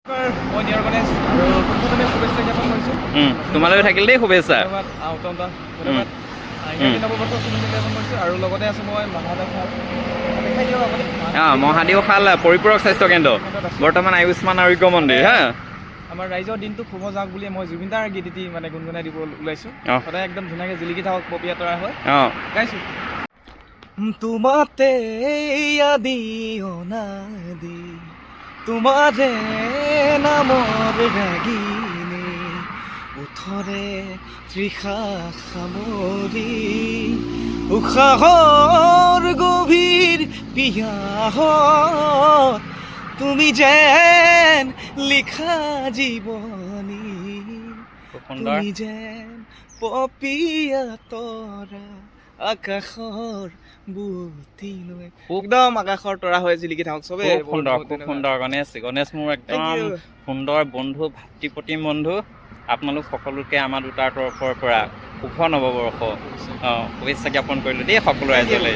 মই নিয়াৰ গণেশ আৰু পোনপ্ৰথমে শুভেচ্ছা জ্ঞাপন কৰিছোঁ। তোমালৈ থাকিল দেই শুভেচ্ছা। ধন্যবাদ উত্তম ধন্যবাদ। ইংৰাজী নৱবৰ্ষৰ শুভেচ্ছা জ্ঞাপন কৰিছোঁ আৰু লগতে আছোঁ মই মহাদেৱ দেখাই দিয়ক আপুনি। মহাদেৱ শাল পৰিপূৰক স্বাস্থ্য কেন্দ্ৰ, বৰ্তমান আয়ুষ্মান আৰোগ্য মন্দিৰ হা। আমাৰ ৰাইজৰ দিনটো শুভ যাওক বুলি মই জুবিনদাৰ গীত এটি মানে গুণগুণাই দিব ওলাইছোঁ। সদায় একদম ধুনীয়াকৈ জিলিকি থাকক পপীয়া তৰা হয় গাইছোঁ। তোমাতে আদি অনাদি তোমাৰে নামৰ ৰাগিনী ওঠৰে তৃষা সামৰি উশাহৰ গভীৰ পিয়াহত তুমি যেন লিখা জীৱনী, তুমি যেন পপীয়া তৰা আকাশৰ বুটি লৈ একদম আকাশৰ তৰা হৈ জিলিকি থাকক চবে। সুন্দৰ, খুব সুন্দৰ। গণেশ মোৰ একদম সুন্দৰ বন্ধু, ভাতৃপ্ৰতিম বন্ধু। আপোনালোক সকলোকে আমাৰ দুটাৰ তৰফৰ পৰা শুভ নৱবৰ্ষ শুভেচ্ছা জ্ঞাপন কৰিলোঁ দেই সকলো ৰাইজলৈ।